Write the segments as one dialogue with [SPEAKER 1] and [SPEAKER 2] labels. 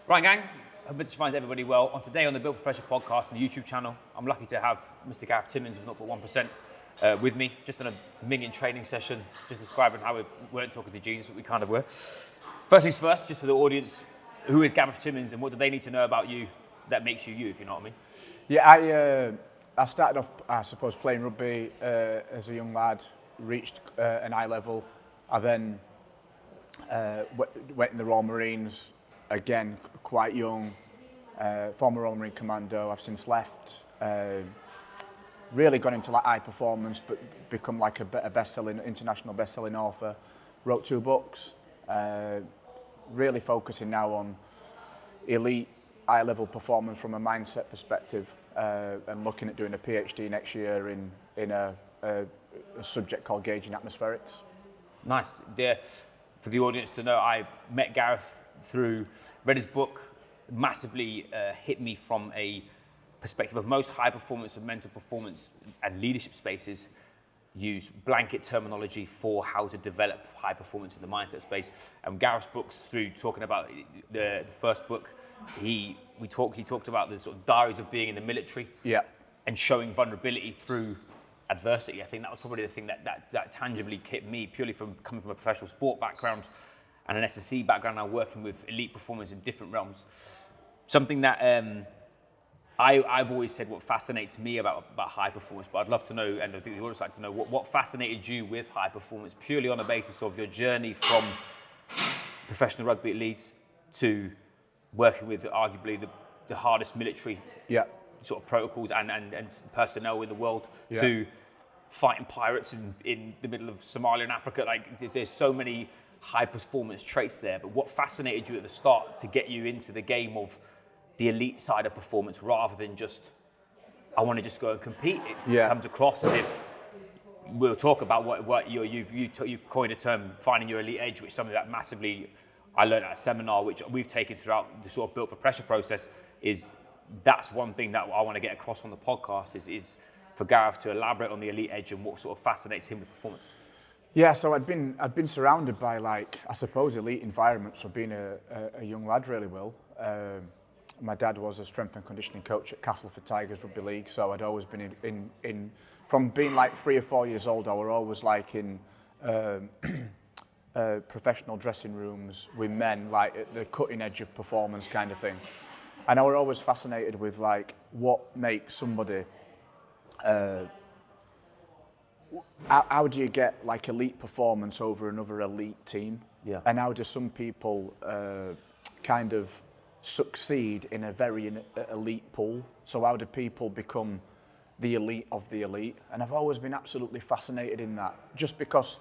[SPEAKER 1] Right, gang. Hope it finds everybody well. Today on the Built for Pressure podcast on the YouTube channel, I'm lucky to have Mr. Gareth Timmins of Nought Point One with me, just on a minion training session, just describing how we weren't talking to Jesus, but we kind of were. First things first, just to the audience, who is Gareth Timmins and what do they need to know about you that makes you you, if you know what I mean?
[SPEAKER 2] Yeah, I started off, I suppose, playing rugby as a young lad, reached an eye level. I then went in the Royal Marines, again, quite young, former Royal Marine commando. I've since left, really gone into like high performance, but become like a international best-selling author. Wrote 2 books, really focusing now on elite, high-level performance from a mindset perspective, and looking at doing a PhD next year in a subject called gauging atmospherics.
[SPEAKER 1] Nice. Yeah. For the audience to know, I met Gareth read his book, massively hit me from a perspective of most high performance and mental performance and leadership spaces use blanket terminology for how to develop high performance in the mindset space. And Gareth's books, through talking about the first book, he talked about the sort of diaries of being in the military, and showing vulnerability through adversity. I think that was probably the thing that tangibly hit me, purely from coming from a professional sport background and an SSC background, now working with elite performers in different realms. Something that I've always said what fascinates me about high performance, but I'd love to know, and I think the audience like to know, what fascinated you with high performance, purely on the basis of your journey from professional rugby at Leeds to working with arguably the hardest military sort of protocols and personnel in the world, to fighting pirates in the middle of Somalia and Africa. Like, there's so many high performance traits there, but what fascinated you at the start to get you into the game of the elite side of performance rather than just, I want to just go and compete? It comes across as if, we'll talk about what you coined a term, finding your elite edge, which is something that massively I learned at a seminar, which we've taken throughout the sort of Built for Pressure process. That's one thing that I want to get across on the podcast is for Gareth to elaborate on the elite edge and what sort of fascinates him with performance.
[SPEAKER 2] Yeah, so I'd been surrounded by, like, I suppose, elite environments for being a young lad, really, Will. My dad was a strength and conditioning coach at Castleford Tigers Rugby League, so I'd always been in from being like 3 or 4 years old, I were always like in professional dressing rooms with men, like at the cutting edge of performance kind of thing. And I were always fascinated with, like, what makes somebody, how do you get like elite performance over another elite team? Yeah. And how do some people kind of succeed in a very elite pool? So how do people become the elite of the elite? And I've always been absolutely fascinated in that, just because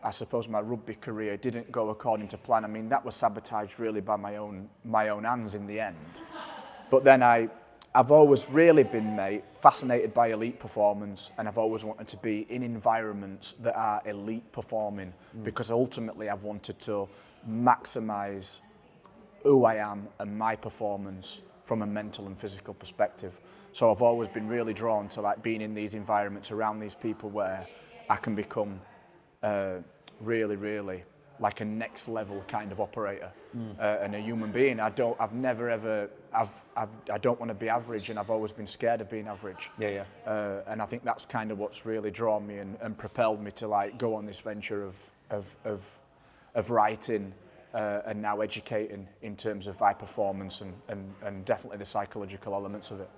[SPEAKER 2] I suppose my rugby career didn't go according to plan. I mean, that was sabotaged really by my own hands in the end. But then I've always really been, fascinated by elite performance, and I've always wanted to be in environments that are elite performing, because ultimately I've wanted to maximise who I am and my performance from a mental and physical perspective. So I've always been really drawn to, like, being in these environments around these people where I can become really, really like a next level kind of operator and a human being. I don't want to be average, and I've always been scared of being average. And I think that's kind of what's really drawn me and propelled me to, like, go on this venture of writing and now educating in terms of high performance and definitely the psychological elements of it.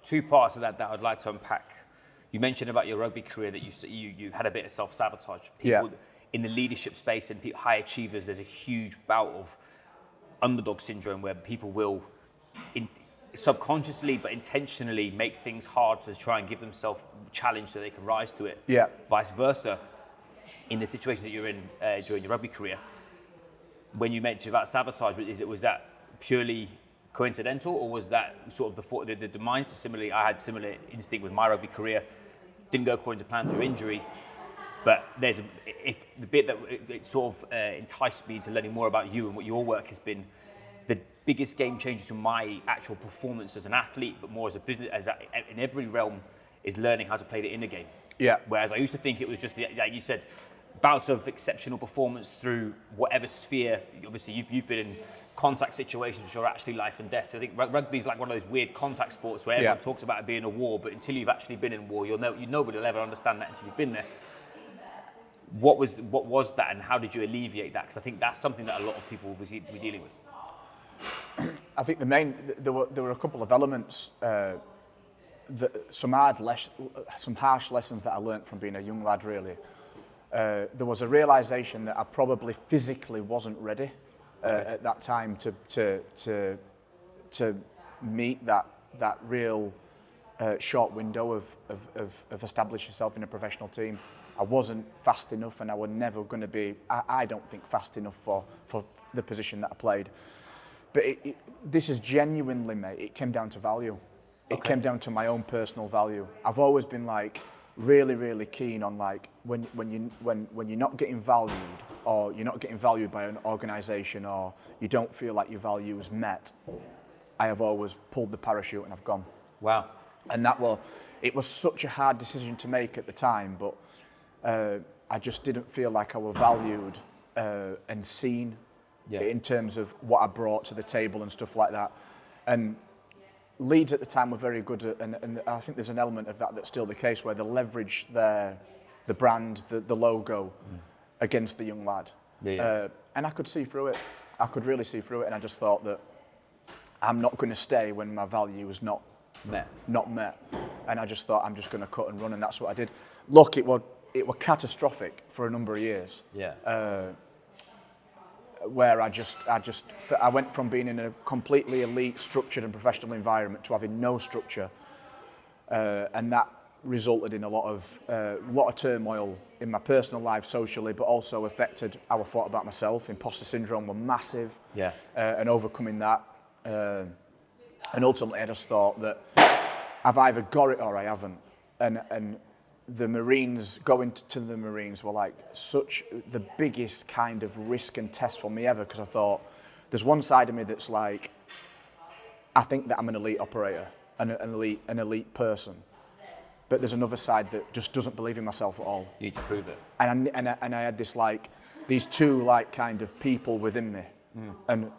[SPEAKER 1] 2 parts of that I'd like to unpack. You mentioned about your rugby career that you had a bit of self-sabotage. People in the leadership space and high achievers, there's a huge bout of underdog syndrome where people will subconsciously but intentionally make things hard to try and give themselves a challenge so they can rise to it. Vice versa, in the situation that you're in during your rugby career, when you mentioned about sabotage, was that purely coincidental, or was that sort of the mindset? Similarly, I had similar instinct with my rugby career. Didn't go according to plan through injury, but the bit that it sort of enticed me into learning more about you and what your work has been. The biggest game changer to my actual performance as an athlete, but more as a business, in every realm, is learning how to play the inner game. Whereas I used to think it was just, like you said, bouts of exceptional performance through whatever sphere. Obviously, you've been in contact situations which are actually life and death. I think rugby is like one of those weird contact sports where everyone talks about it being a war, but until you've actually been in war, nobody will ever understand that until you've been there. What was that, and how did you alleviate that? Because I think that's something that a lot of people will be dealing with.
[SPEAKER 2] I think there were a couple of elements, some harsh lessons that I learnt from being a young lad. Really, there was a realization that I probably physically wasn't ready at that time to meet that real short window of establishing yourself in a professional team. I wasn't fast enough, and I was never going to be, I don't think, fast enough for the position that I played. But this is genuinely, mate, it came down to value. It came down to my own personal value. I've always been like really, really keen on like when you're not getting valued, or you're not getting valued by an organisation, or you don't feel like your value is met, I have always pulled the parachute and I've gone.
[SPEAKER 1] Wow.
[SPEAKER 2] And it was such a hard decision to make at the time, but I just didn't feel like I was valued and seen in terms of what I brought to the table and stuff like that. And Leeds at the time were very good at, and I think there's an element of that that's still the case, where they leverage the brand, the logo against the young lad. And I could see through it. I could really see through it, and I just thought that I'm not going to stay when my value is not met. And I just thought I'm just going to cut and run, and that's what I did. Look, it was catastrophic for a number of years. Where I went from being in a completely elite, structured and professional environment to having no structure, and that resulted in a lot of turmoil in my personal life, socially, but also affected how I thought about myself. Imposter syndrome were massive, and overcoming that, and ultimately I just thought that I've either got it or I haven't, and the Marines, going to the Marines were like the biggest kind of risk and test for me ever, because I thought there's one side of me that's like, I think that I'm an elite operator, an elite person, but there's another side that just doesn't believe in myself at all.
[SPEAKER 1] You need to prove it.
[SPEAKER 2] And I had these two kind of people within me, and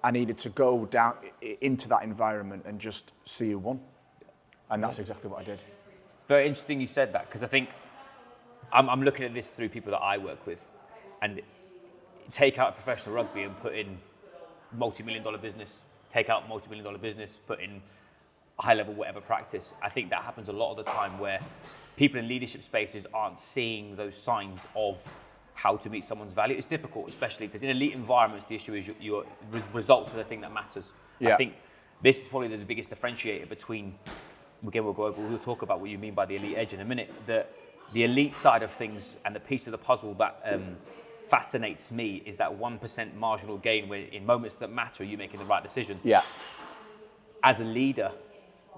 [SPEAKER 2] I needed to go down into that environment and just see who won, and that's exactly what I did.
[SPEAKER 1] Very interesting you said that, because I think I'm looking at this through people that I work with, and take out professional rugby and put in multi-million-dollar business, take out multi-million-dollar business, put in high-level whatever practice. I think that happens a lot of the time, where people in leadership spaces aren't seeing those signs of how to meet someone's value. It's difficult, especially because in elite environments, the issue is your results are the thing that matters. I think this is probably the biggest differentiator between. Again, we'll talk about what you mean by the elite edge in a minute. The elite side of things, and the piece of the puzzle that fascinates me, is that 1% marginal gain, where in moments that matter, you're making the right decision. As a leader,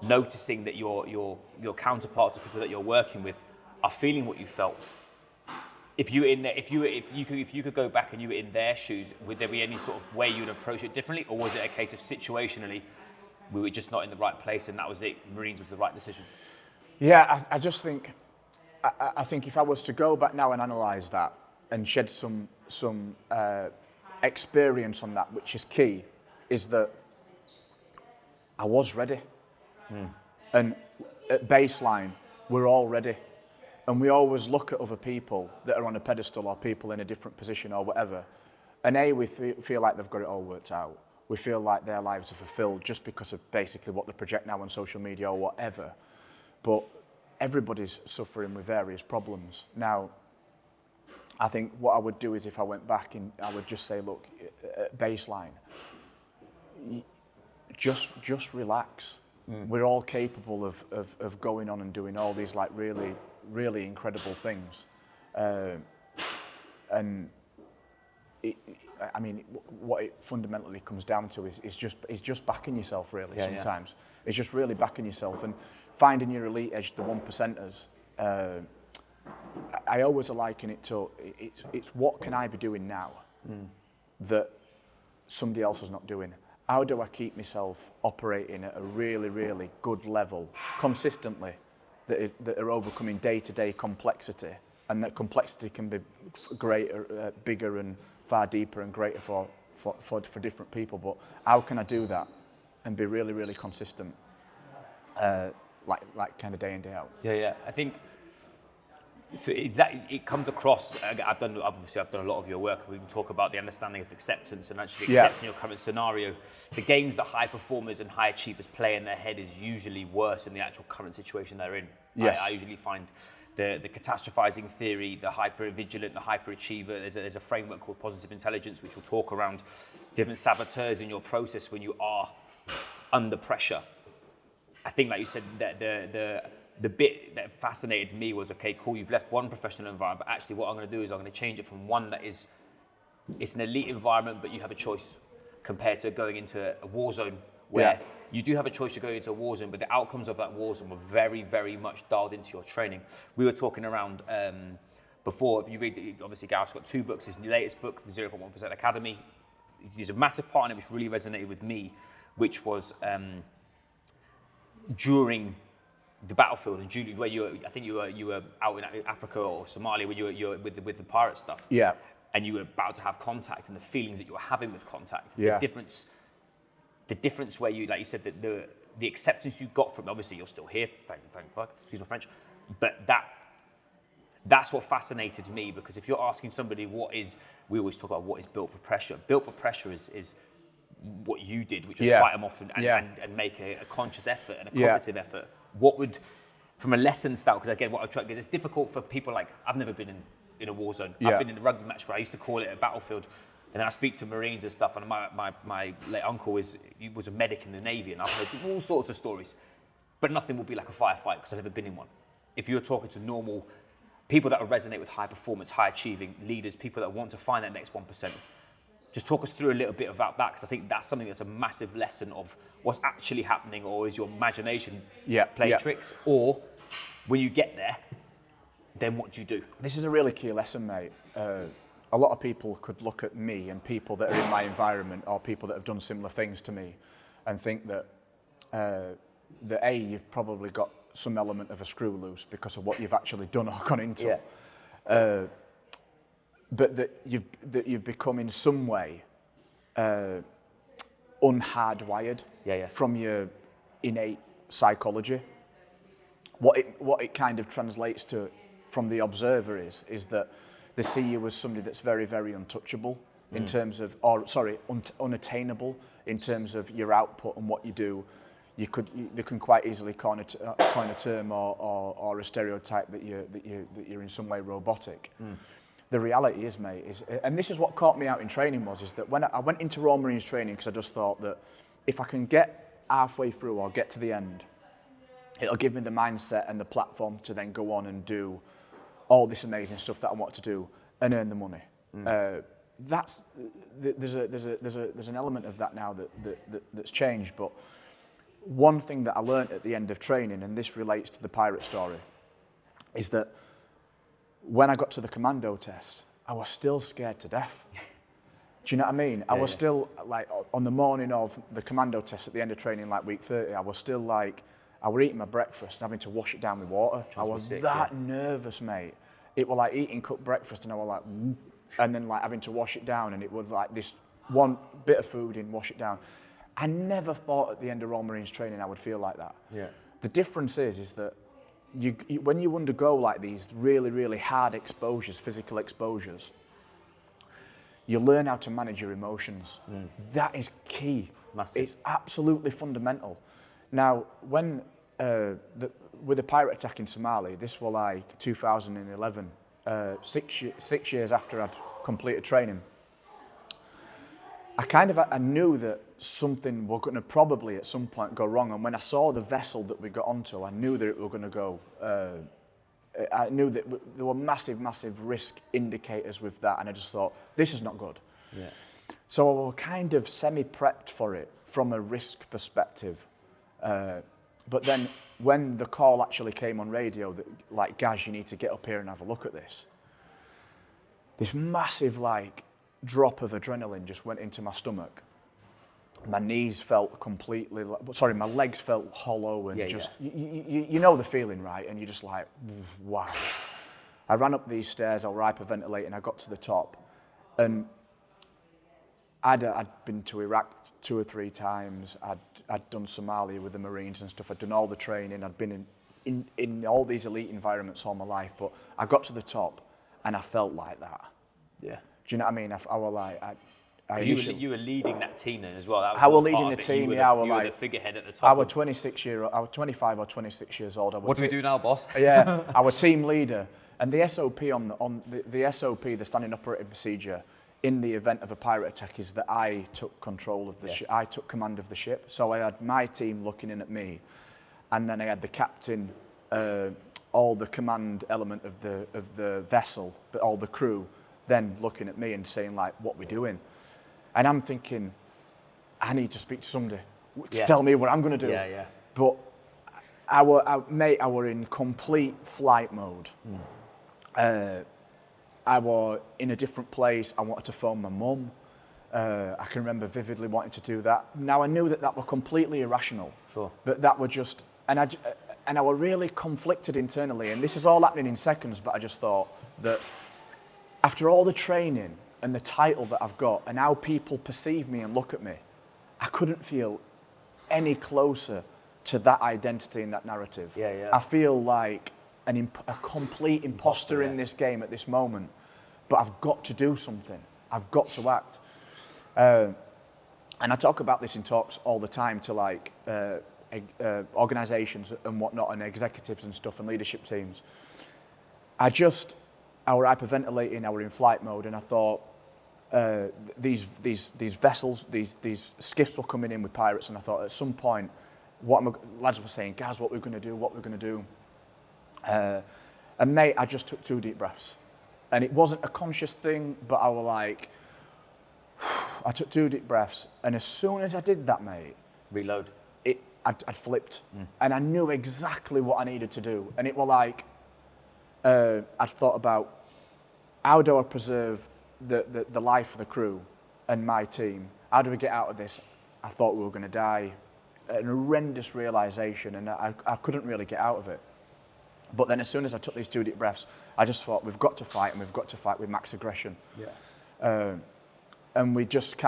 [SPEAKER 1] noticing that your counterparts, the people that you're working with, are feeling what you felt. If you could go back and you were in their shoes, would there be any sort of way you'd approach it differently, or was it a case of situationally, we were just not in the right place, and that was it? Marines was the right decision.
[SPEAKER 2] Yeah, I just think, I think if I was to go back now and analyse that and shed some experience on that, which is key, is that I was ready. And at baseline, we're all ready. And we always look at other people that are on a pedestal, or people in a different position or whatever, and we feel like they've got it all worked out. We feel like their lives are fulfilled just because of basically what they project now on social media or whatever. But everybody's suffering with various problems. Now, I think what I would do is, if I went back, and I would just say, look, at baseline, just relax. We're all capable of going on and doing all these like really, really incredible things. And I mean, what it fundamentally comes down to is just backing yourself, really. Sometimes it's just really backing yourself and finding your elite edge, the 1%ers. I always liken it to it's what can I be doing now that somebody else is not doing. How do I keep myself operating at a really, really good level consistently, that are overcoming day-to-day complexity, and that complexity can be greater, bigger and far deeper and greater for different people. But how can I do that and be really, really consistent, like kind of day in, day out?
[SPEAKER 1] Yeah. I think so it comes across. I've done a lot of your work. We can talk about the understanding of acceptance and actually accepting your current scenario. The games that high performers and high achievers play in their head is usually worse than the actual current situation they're in.
[SPEAKER 2] Yes.
[SPEAKER 1] I usually find the catastrophizing theory, the hyper vigilant, the hyper achiever. There's a framework called positive intelligence, which will talk around different saboteurs in your process when you are under pressure. I think, like you said, that the bit that fascinated me was, okay, cool, you've left one professional environment, but actually what I'm going to do is I'm going to change it from one that is, it's an elite environment, but you have a choice, compared to going into a war zone where you do have a choice to go into a war zone, but the outcomes of that war zone were very, very much dialed into your training. We were talking around before, if you read, obviously Gareth's got 2 books, his latest book, the 0.1% Academy, there's a massive part in it which really resonated with me, which was during the battlefield, and Julie, where I think you were out in Africa or Somalia, where you were with the pirate stuff.
[SPEAKER 2] Yeah.
[SPEAKER 1] And you were about to have contact, and the feelings that you were having with contact.
[SPEAKER 2] Yeah.
[SPEAKER 1] The difference where you, like you said, that the acceptance you got from, obviously you're still here, thank fuck, excuse my French, but that's what fascinated me, because if you're asking somebody we always talk about what is built for pressure. Built for pressure is what you did, which was fight them off and make a conscious effort and a cognitive effort. What would, from a lesson style, because again, what I've tried, because it's difficult for people like, I've never been in a war zone. I've been in a rugby match where I used to call it a battlefield. And then I speak to Marines and stuff, and my late uncle was a medic in the Navy, and I've heard all sorts of stories. But nothing will be like a firefight, because I've never been in one. If you're talking to normal people that resonate with high performance, high achieving leaders, people that want to find that next 1%, just talk us through a little bit about that, because I think that's something that's a massive lesson of what's actually happening, or is your imagination playing tricks, or when you get there, then what do you do?
[SPEAKER 2] This is a really key lesson, mate. A lot of people could look at me and people that are in my environment, or people that have done similar things to me, and think that you've probably got some element of a screw loose because of what you've actually done or gone into. But that you've become in some way unhardwired from your innate psychology. What it kind of translates to from the observer is that they see you as somebody that's very, very untouchable in terms of, unattainable in terms of your output and what you do. They can quite easily coin a term or a stereotype that you're in some way robotic. The reality is, mate, and this is what caught me out in training is that when I went into Royal Marines training, because I just thought that if I can get halfway through or get to the end, it'll give me the mindset and the platform to then go on and do all this amazing stuff that I want to do and earn the money. There's an element of that now that's changed. But one thing that I learned at the end of training, and this relates to the pirate story, is that when I got to the commando test, I was still scared to death. Do you know what I mean? I was still, like, on the morning of the commando test at the end of training, like week 30, I was still like, I was eating my breakfast and having to wash it down with water. I was nervous, mate. It was like eating cooked breakfast, and I was like, and then like having to wash it down, and it was like this one bit of food in, wash it down. I never thought at the end of Royal Marines training I would feel like that. Yeah. The difference is that when you undergo like these really, really hard exposures, physical exposures, you learn how to manage your emotions. That is key. Massive. It's absolutely fundamental. Now, when with the pirate attack in Somalia, this was like 2011, 6 years after I'd completed training, I knew that something was going to probably at some point go wrong. And when I saw the vessel that we got onto, I knew that it was going to go. I knew that there were massive, massive risk indicators with that. And I just thought, this is not good. Yeah. So I was kind of semi-prepped for it from a risk perspective. But then when the call actually came on radio that, like, Gaz, you need to get up here and have a look at this massive, like, drop of adrenaline just went into my stomach. My knees felt completely, my legs felt hollow and you know the feeling, right? And you're just like, wow. I ran up these stairs, I was hyperventilating, I got to the top, and I'd been to Iraq 2 or 3 times, I'd done Somalia with the Marines and stuff, I'd done all the training, I'd been in all these elite environments all my life, but I got to the top and I felt like that.
[SPEAKER 1] Yeah.
[SPEAKER 2] Do you know what I mean? I was like,
[SPEAKER 1] you were leading that team then as well. That was
[SPEAKER 2] I was
[SPEAKER 1] part
[SPEAKER 2] leading
[SPEAKER 1] of
[SPEAKER 2] the
[SPEAKER 1] it.
[SPEAKER 2] team,
[SPEAKER 1] You
[SPEAKER 2] yeah.
[SPEAKER 1] were
[SPEAKER 2] Like,
[SPEAKER 1] the figurehead at the top.
[SPEAKER 2] I was 25 or 26 years old.
[SPEAKER 3] What do we do now, boss?
[SPEAKER 2] Yeah, I was team leader. And the SOP the SOP, the standing operating procedure, in the event of a pirate attack is that I took control of the ship. I took command of the ship. So I had my team looking in at me, and then I had the captain, all the command element of the vessel, but all the crew, then looking at me and saying like, "What we doing?" And I'm thinking, I need to speak to somebody to tell me what I'm going to do.
[SPEAKER 1] Yeah, yeah.
[SPEAKER 2] But I were in complete flight mode. I was in a different place. I wanted to phone my mum. I can remember vividly wanting to do that. Now I knew that were completely irrational.
[SPEAKER 1] Sure.
[SPEAKER 2] But that were just, and I were really conflicted internally. And this is all happening in seconds. But I just thought that after all the training and the title that I've got and how people perceive me and look at me, I couldn't feel any closer to that identity and that narrative.
[SPEAKER 1] Yeah, yeah.
[SPEAKER 2] I feel like a complete imposter in this game at this moment, but I've got to do something. I've got to act. And I talk about this in talks all the time to like organisations and whatnot, and executives and stuff, and leadership teams. I were hyperventilating, I were in flight mode, and I thought these vessels, these skiffs were coming in with pirates, and I thought at some point, lads were saying, "Guys, what we're going to do?" And mate, I just took 2 deep breaths, and it wasn't a conscious thing, but I was like, I took 2 deep breaths, and as soon as I did that, mate,
[SPEAKER 1] Reload.
[SPEAKER 2] I'd flipped, and I knew exactly what I needed to do, and it was like I'd thought about how do I preserve the life of the crew and my team? How do we get out of this? I thought we were going to die. An horrendous realization, and I couldn't really get out of it. But then as soon as I took these 2 deep breaths, I just thought, we've got to fight, and we've got to fight with max aggression. Yeah. And we just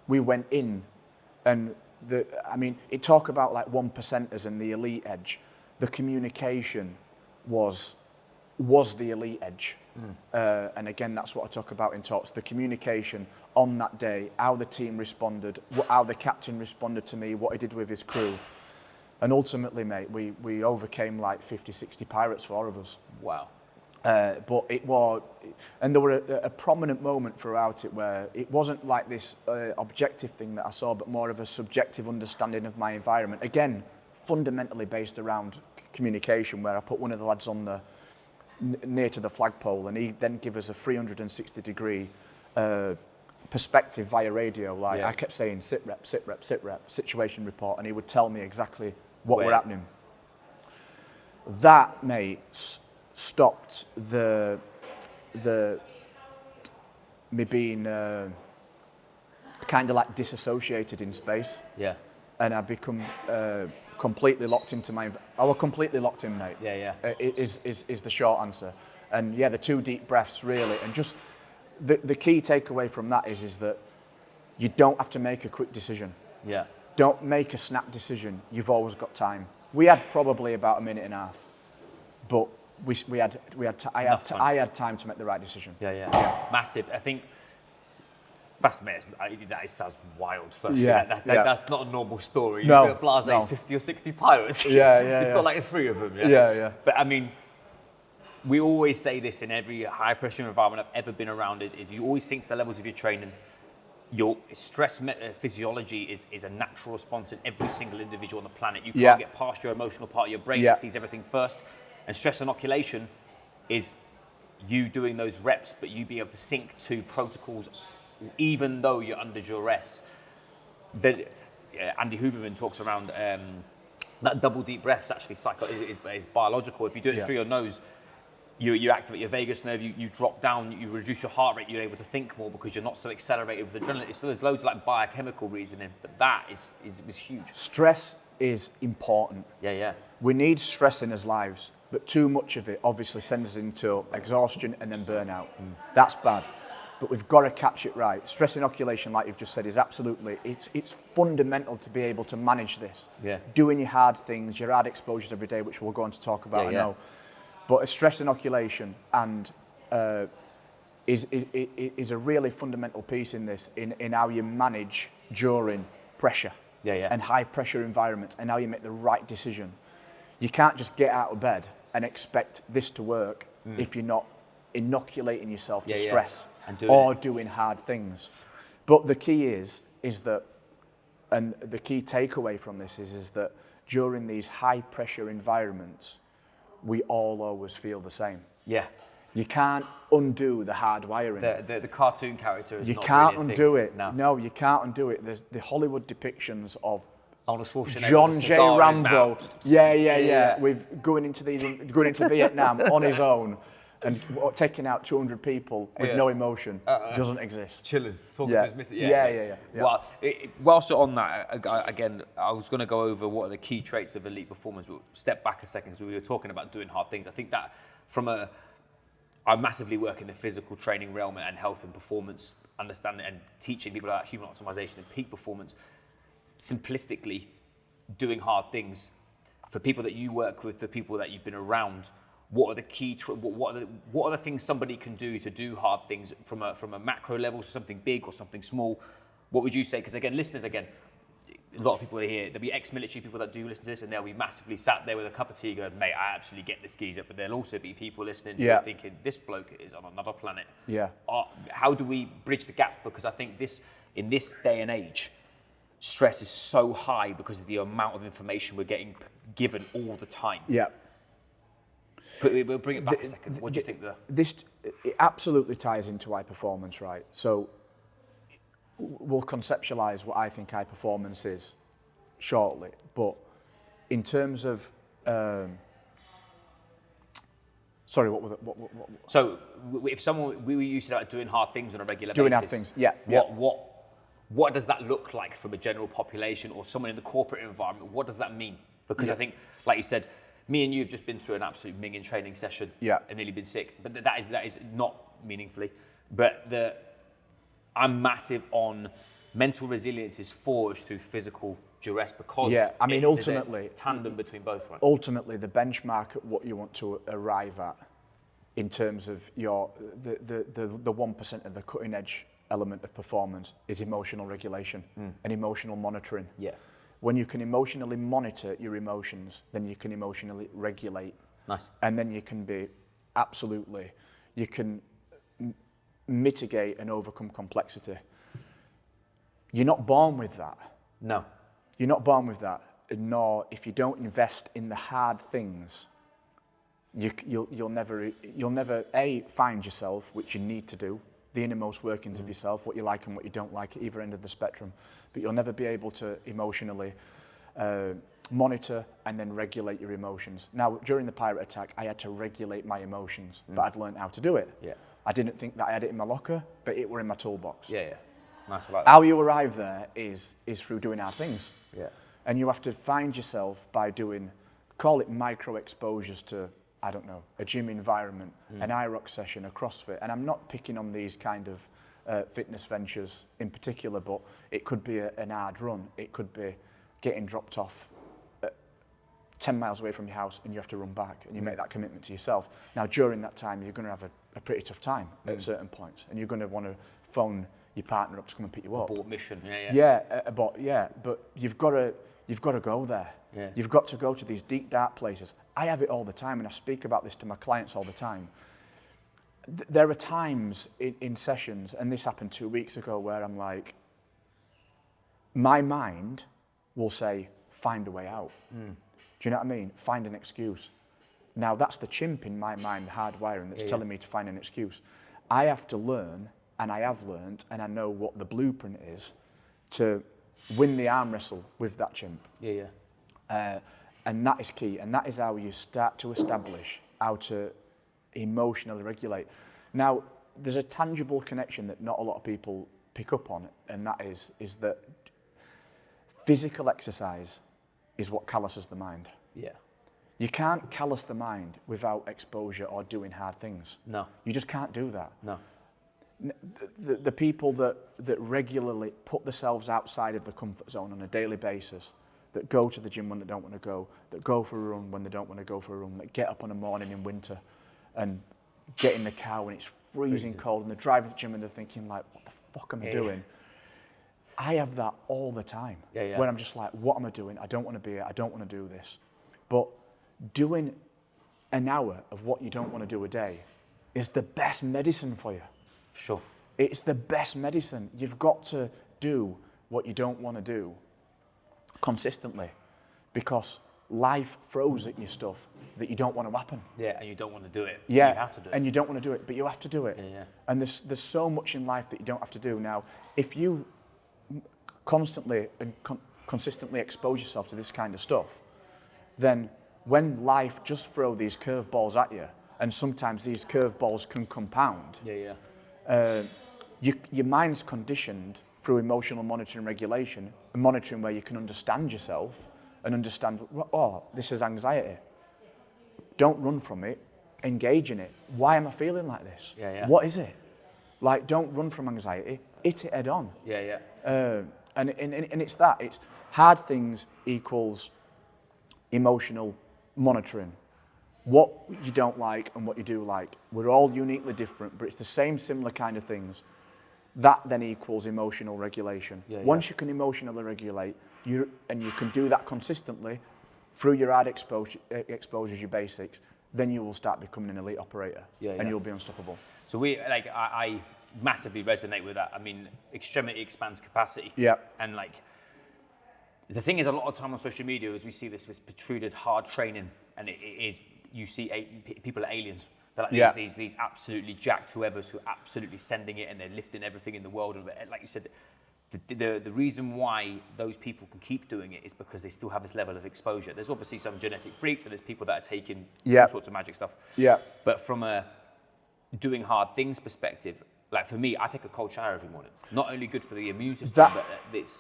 [SPEAKER 2] we went in, and it talk about like 1%ers and the elite edge. The communication was the elite edge. And again, that's what I talk about in talks, the communication on that day, how the team responded, how the captain responded to me, what he did with his crew. And ultimately, mate, we overcame like 50, 60 pirates, 4 of us.
[SPEAKER 1] Wow.
[SPEAKER 2] But it was, and there were a prominent moment throughout it where it wasn't like this objective thing that I saw, but more of a subjective understanding of my environment. Again, fundamentally based around communication, where I put one of the lads on near to the flagpole, and he then gave us a 360-degree perspective via radio. Like I kept saying, sit rep, sit rep, sit rep, situation report, and he would tell me exactly what were happening. That, mate, stopped me being kind of like disassociated in space. Yeah. And I become completely locked into I was completely locked in, mate.
[SPEAKER 1] Yeah, yeah.
[SPEAKER 2] Is the short answer. And yeah, the 2 deep breaths really, and just the key takeaway from that is that you don't have to make a quick decision. Yeah. Don't make a snap decision. You've always got time. We had probably about a minute and a half, but I had time to make the right decision.
[SPEAKER 1] Yeah. Massive. I think that sounds wild. Firstly, that's not a normal story.
[SPEAKER 2] No,
[SPEAKER 1] You've got blase 50 or 60 pirates. It's got like 3 of them.
[SPEAKER 2] Yeah.
[SPEAKER 1] But I mean, we always say this in every high pressure environment I've ever been around is you always think to the levels of your training. Your stress physiology is a natural response in every single individual on the planet. You can't get past your emotional part of your brain that sees everything first. And stress inoculation is you doing those reps, but you being able to sync to protocols even though you're under duress. Andy Huberman talks around that double deep breaths actually is biological. If you do it through your nose, you activate your vagus nerve, you drop down, you reduce your heart rate, you're able to think more because you're not so accelerated with adrenaline. So there's loads of like biochemical reasoning, but that is huge.
[SPEAKER 2] Stress is important.
[SPEAKER 1] Yeah.
[SPEAKER 2] We need stress in our lives. but too much of it obviously sends us into exhaustion and then burnout. That's bad. But we've got to catch it right. Stress inoculation, like you've just said, is absolutely, it's fundamental to be able to manage this.
[SPEAKER 1] Yeah.
[SPEAKER 2] Doing your hard things, your hard exposures every day, which we'll go on to talk about, I know. But a stress inoculation and is a really fundamental piece in this, in how you manage during pressure and high pressure environments, and how you make the right decision. You can't just get out of bed and expect this to work if you're not inoculating yourself to stress or doing hard things. But the key is that, and the key takeaway from this is that during these high pressure environments, we all always feel the same.
[SPEAKER 1] Yeah.
[SPEAKER 2] You can't undo the hard wiring.
[SPEAKER 1] The cartoon character is
[SPEAKER 2] you
[SPEAKER 1] not
[SPEAKER 2] can't
[SPEAKER 1] really a
[SPEAKER 2] undo
[SPEAKER 1] thing.
[SPEAKER 2] it.
[SPEAKER 1] No,
[SPEAKER 2] you can't undo it. There's the Hollywood depictions of
[SPEAKER 1] Arnold Schwarzenegger,
[SPEAKER 2] John J. Rambo.
[SPEAKER 1] Yeah.
[SPEAKER 2] With going into Vietnam on his own and taking out 200 people with no emotion doesn't exist.
[SPEAKER 1] Chilling, talking to his missus.
[SPEAKER 2] Yeah.
[SPEAKER 1] Well, whilst on that, again, I was going to go over what are the key traits of elite performance. We'll step back a second because we were talking about doing hard things. I think that I massively work in the physical training realm and health and performance, understanding and teaching people about human optimization and peak performance. Simplistically, doing hard things for people that you work with, for people that you've been around. What are the key? What are the things somebody can do to do hard things from a macro level to something big or something small? What would you say? Because again, listeners, a lot of people here, there'll be ex-military people that do listen to this, and they'll be massively sat there with a cup of tea going, mate, I absolutely get the skis up. But there'll also be people listening who are thinking, this bloke is on another planet.
[SPEAKER 2] Yeah.
[SPEAKER 1] How do we bridge the gap? Because I think in this day and age, stress is so high because of the amount of information we're getting given all the time.
[SPEAKER 2] Yeah.
[SPEAKER 1] But we'll bring it back a second. What do you think there?
[SPEAKER 2] It absolutely ties into high performance, right? So we'll conceptualize what I think high performance is shortly. But in terms of, sorry, what was it? What?
[SPEAKER 1] So if we were used to doing hard things on a regular basis.
[SPEAKER 2] Doing hard things, yeah.
[SPEAKER 1] What does that look like from a general population or someone in the corporate environment? What does that mean? Because I think, like you said, me and you have just been through an absolute minging training session and nearly been sick. But that is not meaningfully. But I'm massive on mental resilience is forged through physical duress because
[SPEAKER 2] ultimately,
[SPEAKER 1] there's a tandem between both, right?
[SPEAKER 2] Ultimately, the benchmark at what you want to arrive at in terms of the 1% of the cutting edge element of performance is emotional regulation and emotional monitoring.
[SPEAKER 1] Yeah.
[SPEAKER 2] When you can emotionally monitor your emotions, then you can emotionally regulate.
[SPEAKER 1] Nice.
[SPEAKER 2] And then you can mitigate and overcome complexity. You're not born with that.
[SPEAKER 1] No.
[SPEAKER 2] You're not born with that. Nor if you don't invest in the hard things, you'll never find yourself, which you need to do, the innermost workings of yourself, what you like and what you don't like at either end of the spectrum. But you'll never be able to emotionally monitor and then regulate your emotions. Now, during the pirate attack, I had to regulate my emotions, but I'd learned how to do it.
[SPEAKER 1] Yeah.
[SPEAKER 2] I didn't think that I had it in my locker, but it were in my toolbox.
[SPEAKER 1] Yeah. Nice, I like that.
[SPEAKER 2] How you arrive there is through doing hard things.
[SPEAKER 1] Yeah.
[SPEAKER 2] And you have to find yourself by doing, call it micro exposures to, I don't know, a gym environment, an IROC session, a CrossFit. And I'm not picking on these kind of fitness ventures in particular, but it could be an hard run. It could be getting dropped off 10 miles away from your house and you have to run back and you make that commitment to yourself. Now, during that time, you're going to have a pretty tough time at certain points, and you're going to want to phone your partner up to come and pick you up.
[SPEAKER 1] Abort mission,
[SPEAKER 2] But you've got to go there.
[SPEAKER 1] Yeah.
[SPEAKER 2] You've got to go to these deep, dark places. I have it all the time, and I speak about this to my clients all the time. There are times in sessions, and this happened 2 weeks ago, where I'm like, my mind will say, find a way out. Do you know what I mean? Find an excuse. Now, that's the chimp in my mind, the hard wiring, that's telling me to find an excuse. I have to learn, and I have learned, and I know what the blueprint is to win the arm wrestle with that chimp. And that is key, and that is how you start to establish how to emotionally regulate. Now, there's a tangible connection that not a lot of people pick up on, and that is that physical exercise is what calluses the mind.
[SPEAKER 1] Yeah.
[SPEAKER 2] You can't callous the mind without exposure or doing hard things.
[SPEAKER 1] No.
[SPEAKER 2] You just can't do that.
[SPEAKER 1] No.
[SPEAKER 2] The people that regularly put themselves outside of the comfort zone on a daily basis, that go to the gym when they don't want to go, that go for a run when they don't want to go for a run, that get up on a morning in winter and get in the car when it's freezing cold and they're driving to the gym and they're thinking like, what the fuck am I doing? I have that all the time. When I'm just like, what am I doing? I don't want to be here. I don't want to do this. But doing an hour of what you don't want to do a day is the best medicine for you.
[SPEAKER 1] Sure.
[SPEAKER 2] It's the best medicine. You've got to do what you don't want to do consistently, because life throws at you stuff that you don't want to happen.
[SPEAKER 1] Yeah, and you don't want to do it.
[SPEAKER 2] Yeah,
[SPEAKER 1] you have to do it.
[SPEAKER 2] And you don't want to do it, but you have to do it.
[SPEAKER 1] Yeah.
[SPEAKER 2] And there's so much in life that you don't have to do. Now, if you constantly and consistently expose yourself to this kind of stuff, then when life just throw these curveballs at you, and sometimes these curveballs can compound. Your mind's conditioned through emotional monitoring and regulation, and monitoring where you can understand yourself and understand, oh, this is anxiety. Don't run from it, engage in it. Why am I feeling like this? What is it? Like, don't run from anxiety, hit it head on. And it's that, it's hard things equals emotional monitoring. What you don't like and what you do like. We're all uniquely different, but it's the same similar kind of things. That then equals emotional regulation. Once you can emotionally regulate, and you can do that consistently through your hard exposures, your basics, then you will start becoming an elite operator, and you'll be unstoppable.
[SPEAKER 1] So I massively resonate with that. I mean, extremity expands capacity. And like, the thing is, a lot of time on social media, as we see this with protruded hard training, and it is, you see people are aliens. They're like these absolutely jacked whoever's who are absolutely sending it, and they're lifting everything in the world. And like you said, the reason why those people can keep doing it is because they still have this level of exposure. There's obviously some genetic freaks, and there's people that are taking all sorts of magic stuff. But from a doing hard things perspective, like for me, I take a cold shower every morning. Not only good for the immune system, but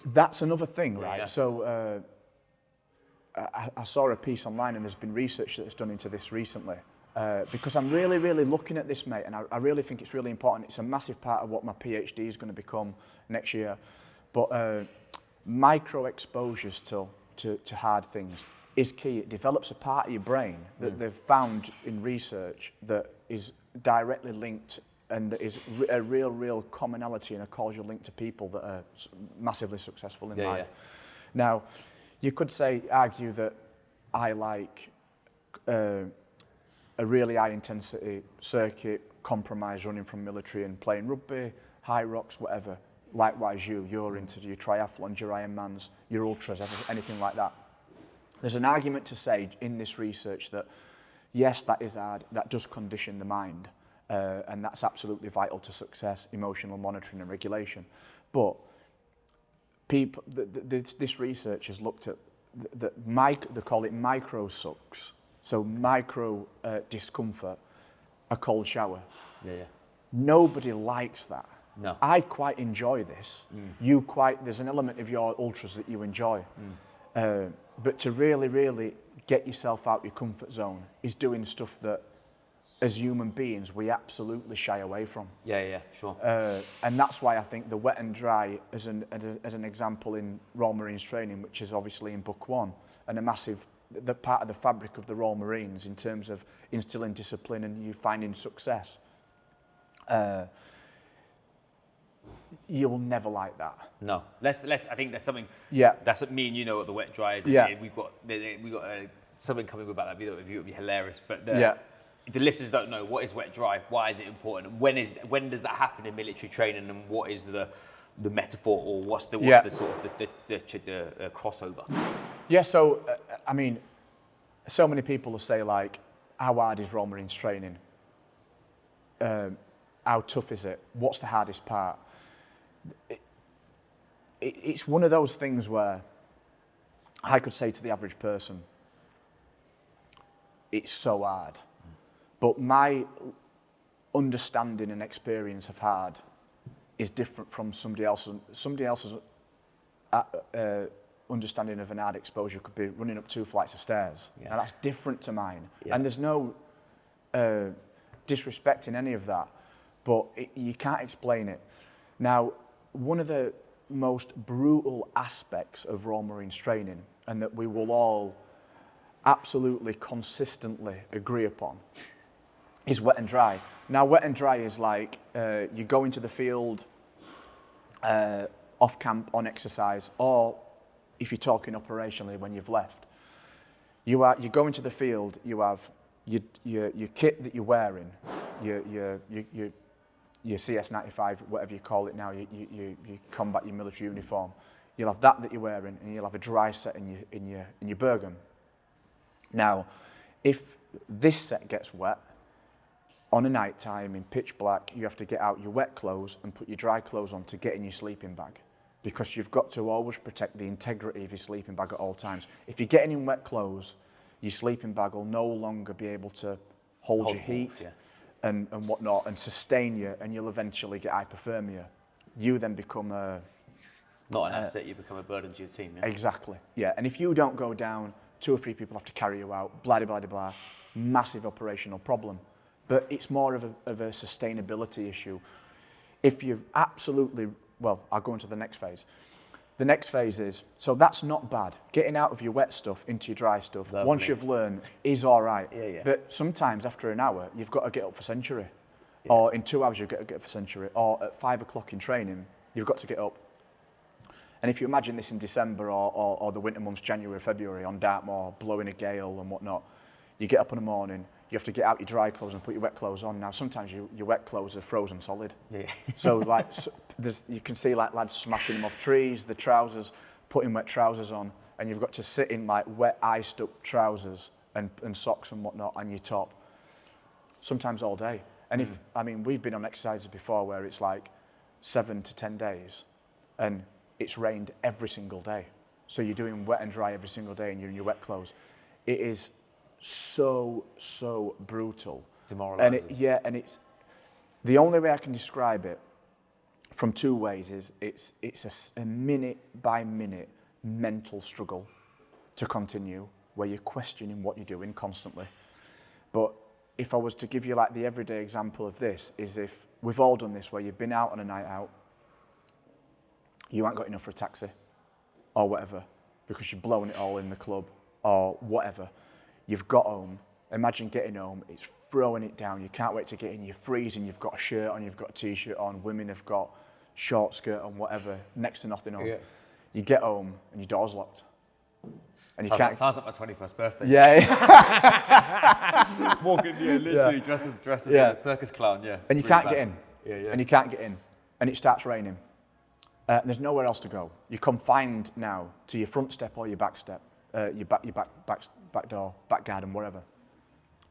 [SPEAKER 2] that's another thing, right? So I saw a piece online, and there's been research that's done into this recently. Because I'm really, really looking at this, mate, and I really think it's really important. It's a massive part of what my PhD is going to become next year. But micro exposures to hard things is key. It develops a part of your brain that they've found in research that is directly linked, and that is a real commonality and a causal link to people that are massively successful in life. Now, you could argue that I like a really high intensity circuit, compromise running from military and playing rugby, high rocks, whatever. Likewise, you're into your triathlons, your Ironmans, your ultras, anything like that. There's an argument to say in this research that yes, that is hard, that does condition the mind, and that's absolutely vital to success, emotional monitoring and regulation. But people, this research has looked at they call it micro sucks. So micro discomfort, a cold shower. Nobody likes that.
[SPEAKER 1] No.
[SPEAKER 2] I quite enjoy this. There's an element of your ultras that you enjoy. But to really, really get yourself out your comfort zone is doing stuff that, as human beings, we absolutely shy away from.
[SPEAKER 1] Sure.
[SPEAKER 2] And that's why I think the wet and dry, as an example in Royal Marines training, which is obviously in book 1, and a massive the part of the fabric of the Royal Marines in terms of instilling discipline and you finding success. You'll never like that.
[SPEAKER 1] No, let's. I think that's something. That's what me and you know what the wet dry is. We've got something coming about that video. It would be hilarious. But the listeners don't know what is wet dry. Why is it important? When does that happen in military training? And what is the metaphor, or what's the sort of the crossover?
[SPEAKER 2] So I mean, so many people will say like, how hard is Royal Marines training? How tough is it? What's the hardest part? It's one of those things where I could say to the average person, it's so hard. But my understanding and experience of hard is different from somebody else's understanding of an hard exposure could be running up 2 flights of stairs.
[SPEAKER 1] Yeah.
[SPEAKER 2] Now that's different to mine.
[SPEAKER 1] Yeah.
[SPEAKER 2] And there's no disrespect in any of that, but you can't explain it. Now, one of the most brutal aspects of Royal Marines training, and that we will all absolutely consistently agree upon, is wet and dry. Now, wet and dry is like you go into the field off camp on exercise, or if you're talking operationally when you've left. You go into the field, you have your kit that you're wearing, your CS95, whatever you call it now, your combat, your military uniform. You'll have that you're wearing, and you'll have a dry set in your Bergen. Now, if this set gets wet, on a night time in pitch black, you have to get out your wet clothes and put your dry clothes on to get in your sleeping bag, because you've got to always protect the integrity of your sleeping bag at all times. If you're getting in wet clothes, your sleeping bag will no longer be able to hold your heat and whatnot and sustain you, and you'll eventually get hypothermia. You then become a...
[SPEAKER 1] Not an asset, you become a burden to your team. Yeah?
[SPEAKER 2] Exactly, yeah. And if you don't go down, 2 or 3 people have to carry you out, blah, blah, blah, blah, massive operational problem. But it's more of a sustainability issue. If you absolutely, well, I'll go into the next phase. The next phase is, so that's not bad. Getting out of your wet stuff into your dry stuff,
[SPEAKER 1] Lovely.
[SPEAKER 2] once you've learned, is all right.
[SPEAKER 1] Yeah, yeah.
[SPEAKER 2] But sometimes after an hour, you've got to get up for century. Yeah. Or in 2 hours, you've got to get up for century. Or at 5 o'clock in training, you've got to get up. And if you imagine this in December or the winter months, January, February, on Dartmoor, blowing a gale and whatnot, you get up in the morning, you have to get out your dry clothes and put your wet clothes on. Now, sometimes your wet clothes are frozen solid. Yeah. So, like, you can see like lads smashing them off trees, the trousers, putting wet trousers on, and you've got to sit in like wet, iced up trousers and socks and whatnot on your top. Sometimes all day. And I mean, we've been on exercises before where it's like 7 to 10 days, and it's rained every single day. So you're doing wet and dry every single day, and you're in your wet clothes. It is so brutal.
[SPEAKER 1] Demoralizing.
[SPEAKER 2] And it's the only way I can describe it from 2 ways is it's a minute by minute mental struggle to continue, where you're questioning what you're doing constantly. But if I was to give you like the everyday example of this, is if we've all done this, where you've been out on a night out, you ain't got enough for a taxi or whatever, because you're blowing it all in the club or whatever. You've got home, imagine getting home, it's throwing it down, you can't wait to get in, you're freezing, you've got a shirt on, you've got a t-shirt on, women have got short skirt on, whatever, next to nothing on. Yeah. You get home and your door's locked. And you can't...
[SPEAKER 1] Sounds like my 21st birthday.
[SPEAKER 2] Yeah.
[SPEAKER 1] Walking, literally dressed as a circus clown, yeah.
[SPEAKER 2] And you
[SPEAKER 1] really
[SPEAKER 2] can't
[SPEAKER 1] bad.
[SPEAKER 2] get in.
[SPEAKER 1] Yeah.
[SPEAKER 2] And you can't get in. And it starts raining. And there's nowhere else to go. You're confined now to your front step or your back step, your back door, back garden, whatever.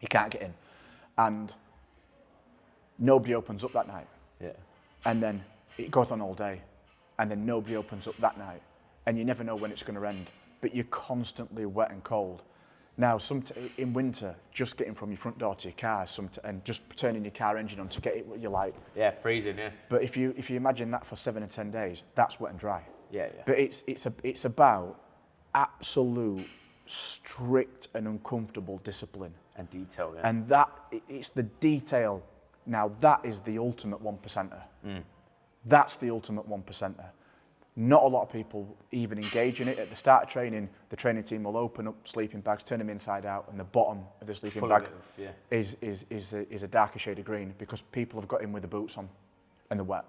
[SPEAKER 2] You can't get in. And nobody opens up that night. Yeah. And then it goes on all day. And then nobody opens up that night. And you never know when it's going to end. But you're constantly wet and cold. Now, in winter, just getting from your front door to your car and just turning your car engine on to get it what you like.
[SPEAKER 1] Yeah, freezing, yeah.
[SPEAKER 2] But if you imagine that for 7 or 10 days, that's wet and dry.
[SPEAKER 1] Yeah.
[SPEAKER 2] But it's about absolute strict and uncomfortable discipline.
[SPEAKER 1] And detail, yeah.
[SPEAKER 2] And it's the detail. Now, that is the ultimate 1%er. That's the ultimate 1%er. Not a lot of people even engage in it. At the start of training, the training team will open up sleeping bags, turn them inside out, and the bottom of the sleeping bag is a darker shade of green, because people have got in with the boots on and they're wet.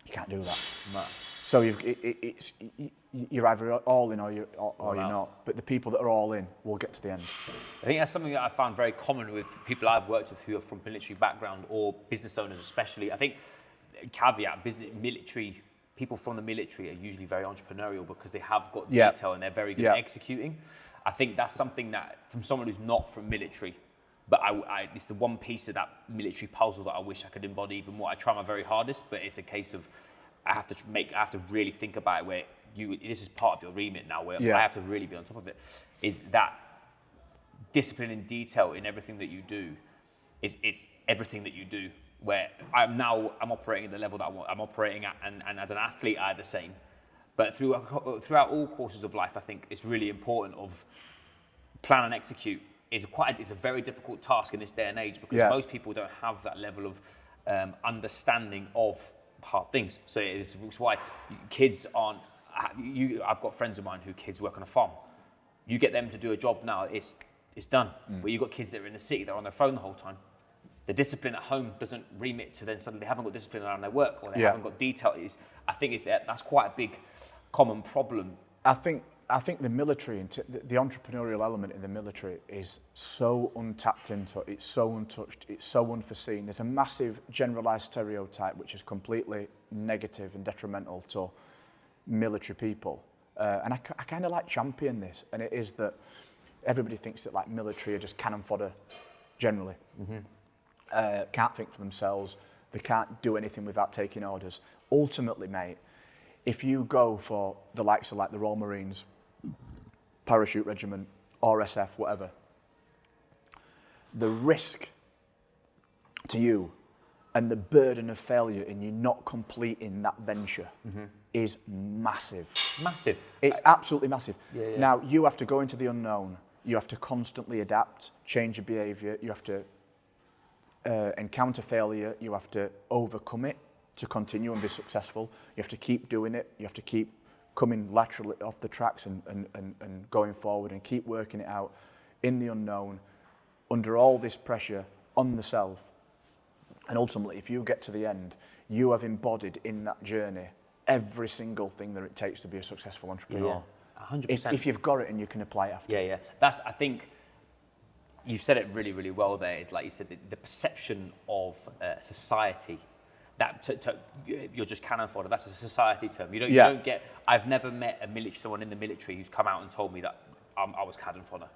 [SPEAKER 2] You can't do that. No. So you're either all in or you're not. But the people that are all in will get to the end.
[SPEAKER 1] I think that's something that I found very common with people I've worked with who are from military background, or business owners especially. I think, caveat, people from the military are usually very entrepreneurial because they have got detail and they're very good at executing. I think that's something that, from someone who's not from military, but it's the one piece of that military puzzle that I wish I could embody even more. I try my very hardest, but it's a case of I have to really think about it, where this is part of your remit now, where I have to really be on top of it. Is that discipline and detail in everything that you do is everything that you do. Where I'm operating at the level that I'm operating at, and as an athlete, I had the same. But throughout all courses of life, I think it's really important of plan and execute it's a very difficult task in this day and age because most people don't have that level of understanding of hard things. So it's why kids aren't. I've got friends of mine who kids work on a farm. You get them to do a job now, it's done. But you've got kids that are in the city, they're on their phone the whole time. The discipline at home doesn't remit to then suddenly they haven't got discipline around their work or they haven't got detail. I think that's quite a big common problem.
[SPEAKER 2] I think the military, the entrepreneurial element in the military is so untapped into, it's so untouched, it's so unforeseen. There's a massive generalised stereotype which is completely negative and detrimental to military people. And I kind of like champion this, and it is that everybody thinks that like military are just cannon fodder generally. Can't think for themselves, they can't do anything without taking orders. Ultimately, mate, if you go for the likes of like the Royal Marines, Parachute Regiment, RSF, whatever, the risk to you and the burden of failure in you not completing that venture is massive.
[SPEAKER 1] Massive.
[SPEAKER 2] It's absolutely massive.
[SPEAKER 1] Yeah.
[SPEAKER 2] Now, you have to go into the unknown. You have to constantly adapt, change your behaviour. You have to encounter failure. You have to overcome it to continue and be successful. You have to keep doing it. You have to keep coming laterally off the tracks and going forward and keep working it out in the unknown, under all this pressure on the self. And ultimately, if you get to the end, you have embodied in that journey every single thing that it takes to be a successful entrepreneur.
[SPEAKER 1] 100%.
[SPEAKER 2] If you've got it and you can apply it after.
[SPEAKER 1] Yeah. That's, I think, you've said it really, really well there. Is like you said, the perception of society. That you're just cannon fodder. That's a society term. You don't get. I've never met someone in the military who's come out and told me that I was cannon fodder.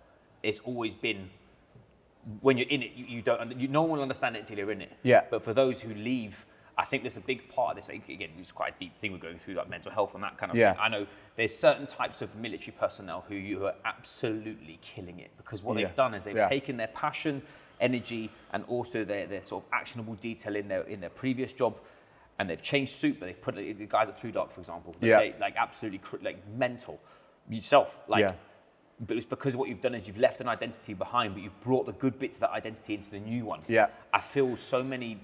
[SPEAKER 1] It's always been when you're in it, you don't. No one will understand it until you're in it.
[SPEAKER 2] Yeah.
[SPEAKER 1] But for those who leave, I think there's a big part of this. Again, it's quite a deep thing we're going through, like mental health and that kind of thing. I know there's certain types of military personnel who you are absolutely killing it because what they've done is they've taken their passion, energy, and also their sort of actionable detail in their previous job, and they've changed suit, but they've put the guys at Through Dark, for example, they like absolutely like mental yourself, like. But it's because what you've done is you've left an identity behind, but you've brought the good bits of that identity into the new one. I feel so many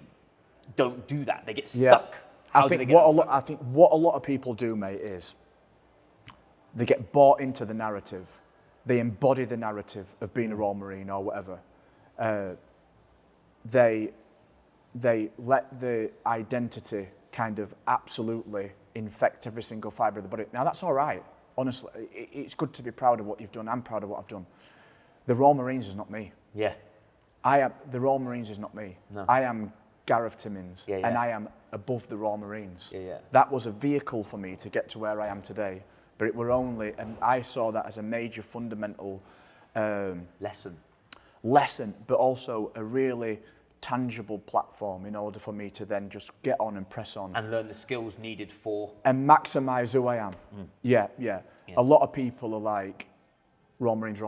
[SPEAKER 1] don't do that; they get stuck. I think what
[SPEAKER 2] a lot of people do, mate, is they get bought into the narrative. They embody the narrative of being a Royal Marine or whatever. They let the identity kind of absolutely infect every single fibre of the body. Now, that's all right. Honestly, it's good to be proud of what you've done. I'm proud of what I've done. The Royal Marines is not me. The Royal Marines is not me.
[SPEAKER 1] No.
[SPEAKER 2] I am Gareth Timmins, and I am above the Royal Marines. That was a vehicle for me to get to where I am today. But it were only, and I saw that as a major fundamental lesson, but also a really tangible platform in order for me to then just get on and press on.
[SPEAKER 1] And learn the skills needed for...
[SPEAKER 2] And maximise who I am. A lot of people are like, Royal Marines,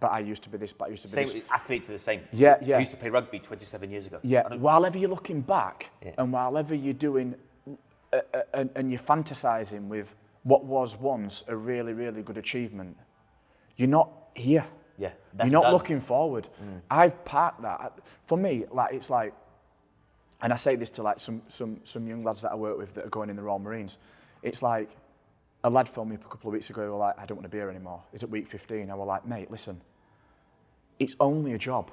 [SPEAKER 2] but I used to be this, but I used to be this.
[SPEAKER 1] Same, athletes are the same.
[SPEAKER 2] I
[SPEAKER 1] used to play rugby 27 years ago.
[SPEAKER 2] While ever you're looking back, and while ever you're doing, and you're fantasising with what was once a really, really good achievement, you're not here. You're not looking forward. I've parked that. For me, like it's like, and I say this to like some young lads that I work with that are going in the Royal Marines. It's like a lad phoned me up a couple of weeks ago. Who were like, I don't want to be here anymore. Is it week 15? I was like, mate, listen, it's only a job.